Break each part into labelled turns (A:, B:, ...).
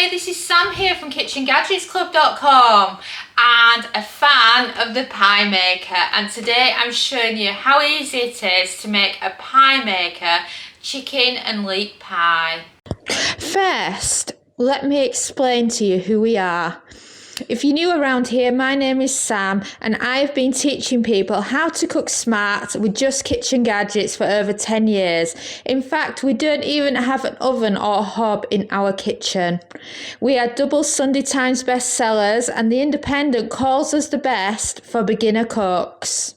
A: Hi, this is Sam here from KitchenGadgetsClub.com and a fan of the pie maker, and today I'm showing you how easy it is to make a pie maker chicken and leek pie.
B: First, let me explain to you who we are. If you're new around here, my name is Sam and I've been teaching people how to cook smart with just kitchen gadgets for over 10 years. In fact, we don't even have an oven or a hob in our kitchen. We are double Sunday Times bestsellers and The Independent calls us the best for beginner cooks.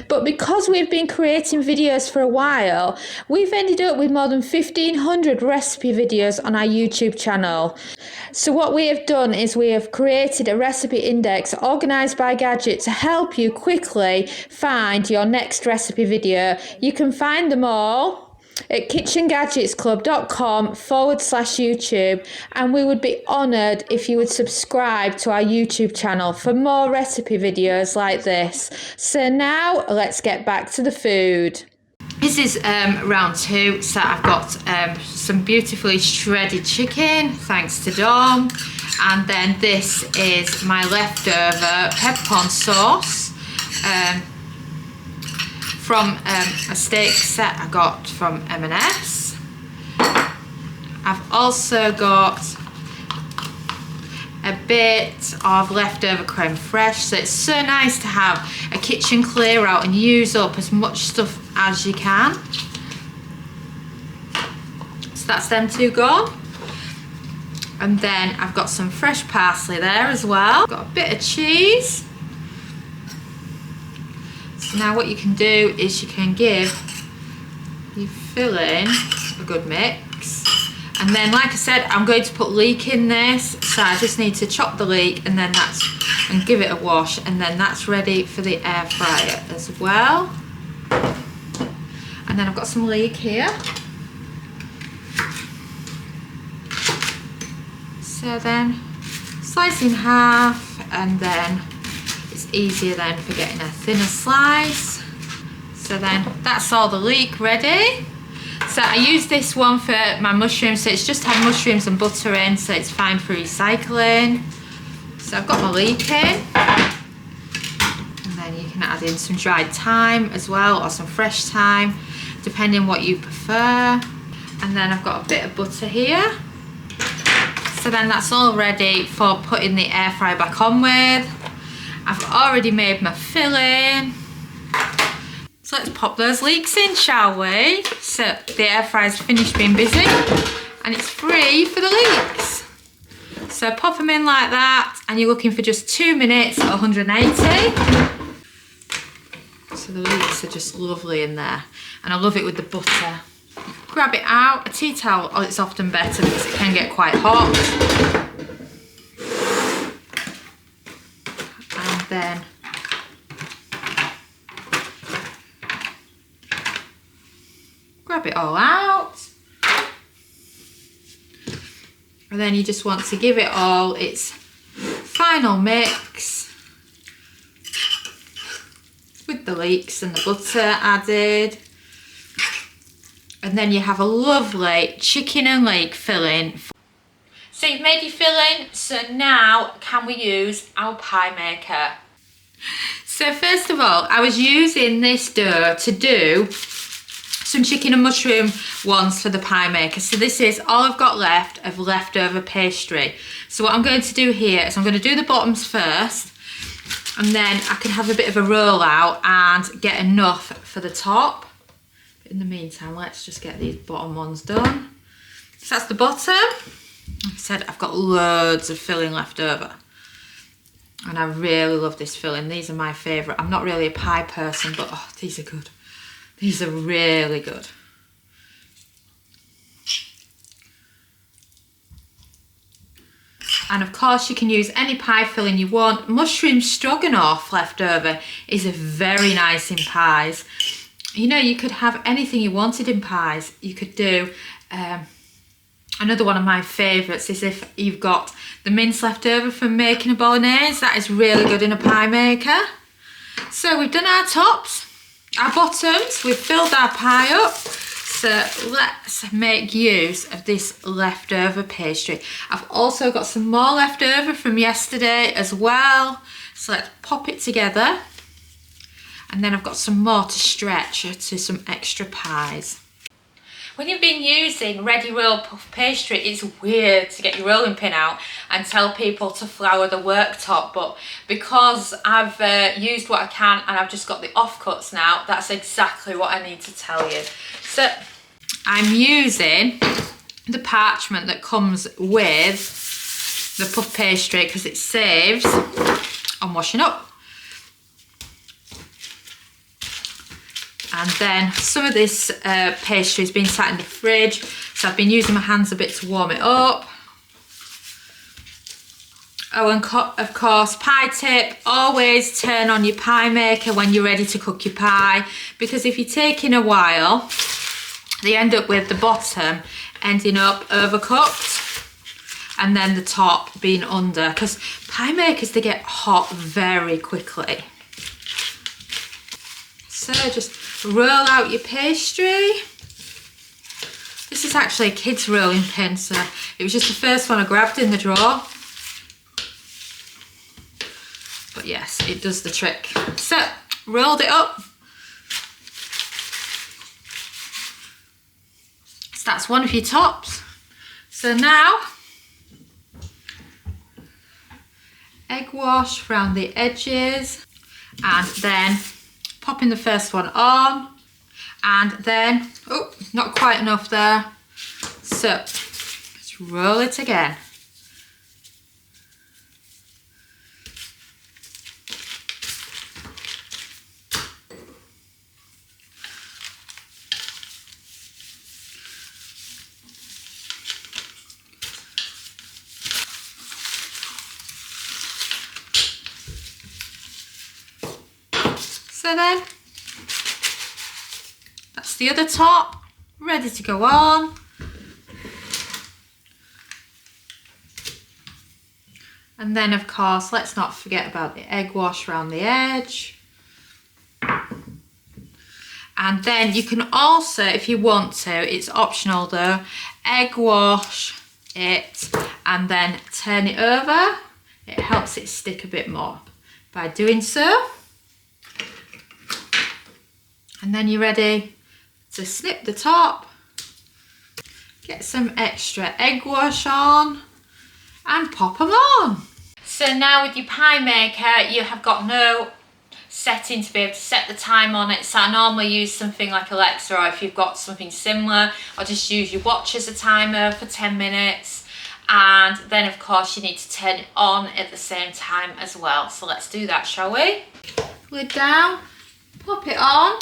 B: But because we've been creating videos for a while, we've ended up with more than 1,500 recipe videos on our YouTube channel. So what we have done is we have created a recipe index organised by gadget to help you quickly find your next recipe video. You can find them all at KitchenGadgetsClub.com/YouTube, and we would be honoured if you would subscribe to our YouTube channel for more recipe videos like this. So now let's get back to the food.
A: This is round two, so I've got some beautifully shredded chicken, thanks to Dawn, and then this is my leftover peppercorn sauce from a steak set I got from M&S. I've also got a bit of leftover creme fraiche, so it's so nice to have a kitchen clear out and use up as much stuff as you can. So that's them two gone. And then I've got some fresh parsley there as well. Got a bit of cheese. So now what you can do is you can give your filling a good mix. And then, like I said, I'm going to put leek in this, so I just need to chop the leek and then and give it a wash, and then that's ready for the air fryer as well. And then I've got some leek here. So then slice in half, and then it's easier then for getting a thinner slice. So then that's all the leek ready. So I use this one for my mushrooms, so it's just had mushrooms and butter in, so it's fine for recycling. So I've got my leek in, and then you can add in some dried thyme as well, or some fresh thyme, depending what you prefer. And then I've got a bit of butter here. So then that's all ready for putting the air fryer back on with. I've already made my filling. So let's pop those leeks in, shall we? So the air fryer's finished being busy and it's free for the leeks. So pop them in like that, and you're looking for just 2 minutes at 180. So the leeks are just lovely in there, and I love it with the butter. Grab it out, a tea towel, oh, it's often better because it can get quite hot. And then grab it all out, and then you just want to give it all its final mix with the leeks and the butter added, and then you have a lovely chicken and leek filling. So you've made your filling, so now can we use our pie maker? So first of all, I was using this dough to do some chicken and mushroom ones for the pie maker. So this is all I've got left of leftover pastry. So what I'm going to do here is I'm going to do the bottoms first, and then I can have a bit of a roll out and get enough for the top. But in the meantime, let's just get these bottom ones done. So that's the bottom. Like I said, I've got loads of filling left over, and I really love this filling. These are my favourite. I'm not really a pie person, but oh, these are good. These are really good. And of course you can use any pie filling you want. Mushroom stroganoff left over is very nice in pies. You know, you could have anything you wanted in pies. You could do, another one of my favourites is if you've got the mince left over from making a bolognese. That is really good in a pie maker. So we've done our tops. Our bottoms, we've filled our pie up. So let's make use of this leftover pastry. I've also got some more leftover from yesterday as well. So let's pop it together. And then I've got some more to stretch to some extra pies. When you've been using ready roll puff pastry, it's weird to get your rolling pin out and tell people to flour the worktop, but because I've used what I can and I've just got the offcuts now, that's exactly what I need to tell you. So I'm using the parchment that comes with the puff pastry because it saves on washing up. And then some of this pastry has been sat in the fridge, so I've been using my hands a bit to warm it up. Oh, and of course, pie tip, always turn on your pie maker when you're ready to cook your pie, because if you're taking a while, they end up with the bottom ending up overcooked and then the top being under, because pie makers, they get hot very quickly. So just roll out your pastry. This is actually a kid's rolling pin, so it was just the first one I grabbed in the drawer. But yes, it does the trick. So, rolled it up. So that's one of your tops. So now, egg wash around the edges, and then popping the first one on, and then, oh, not quite enough there. So, let's roll it again. So then, that's the other top, ready to go on. And then of course, let's not forget about the egg wash around the edge. And then you can also, if you want to, it's optional though, egg wash it and then turn it over. It helps it stick a bit more by doing so. And then you're ready to snip the top, get some extra egg wash on and pop them on. So now with your pie maker, you have got no setting to be able to set the time on it. So I normally use something like Alexa, or if you've got something similar, or just use your watch as a timer for 10 minutes. And then of course you need to turn it on at the same time as well. So let's do that, shall we? Lid down, pop it on.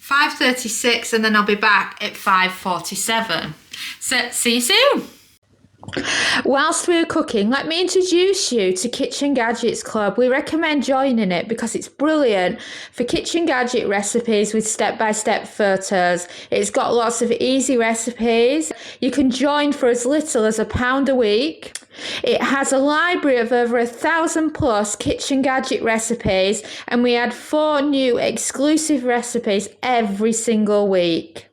A: 5:36, and then I'll be back at 5:47. So see you soon.
B: Whilst we're cooking, let me introduce you to Kitchen Gadgets Club. We recommend joining it because it's brilliant for kitchen gadget recipes with step-by-step photos. It's got lots of easy recipes. You can join for as little as £1 a week. It has a library of over 1,000 plus kitchen gadget recipes, and we add 4 new exclusive recipes every single week.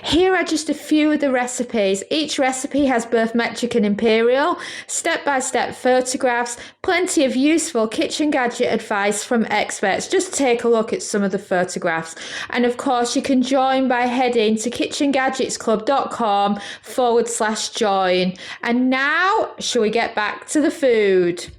B: Here are just a few of the recipes. Each recipe has both metric and imperial, step-by-step photographs, plenty of useful kitchen gadget advice from experts. Just take a look at some of the photographs. And of course, you can join by heading to KitchenGadgetsClub.com/join. And now, shall we get back to the food?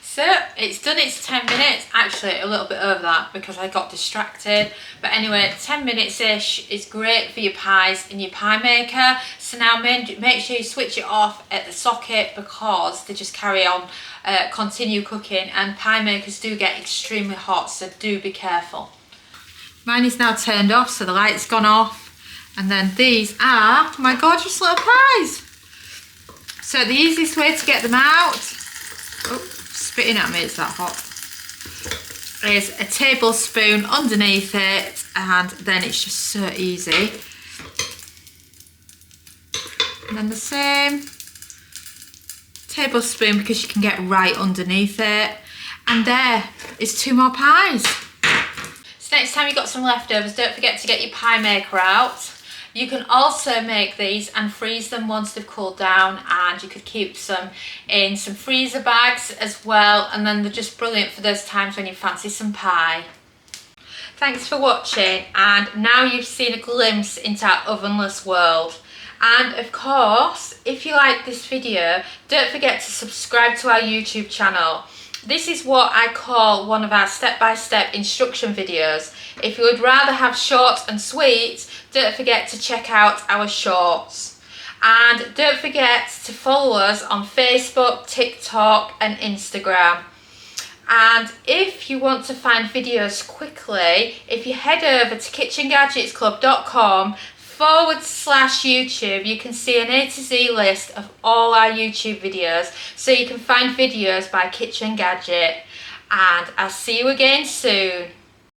A: So it's done its 10 minutes, actually a little bit over that because I got distracted. But anyway, 10 minutes-ish is great for your pies in your pie maker. So now make sure you switch it off at the socket because they just carry on, continue cooking, and pie makers do get extremely hot, so do be careful. Mine is now turned off, so the light's gone off. And then these are my gorgeous little pies. So the easiest way to get them out, oh, spitting at me, it's that hot, is a tablespoon underneath it, and then it's just so easy. And then the same tablespoon because you can get right underneath it. And there is 2 more pies. So next time you've got some leftovers, don't forget to get your pie maker out. You can also make these and freeze them once they've cooled down, and you could keep some in some freezer bags as well, and then they're just brilliant for those times when you fancy some pie. Thanks for watching, and now you've seen a glimpse into our ovenless world. And of course, if you like this video, don't forget to subscribe to our YouTube channel. This is what I call one of our step-by-step instruction videos. If you would rather have short and sweet, don't forget to check out our shorts. And don't forget to follow us on Facebook, TikTok and Instagram. And if you want to find videos quickly, if you head over to KitchenGadgetsClub.com/YouTube, you can see an A to Z list of all our YouTube videos, so you can find videos by Kitchen Gadget. And I'll see you again soon.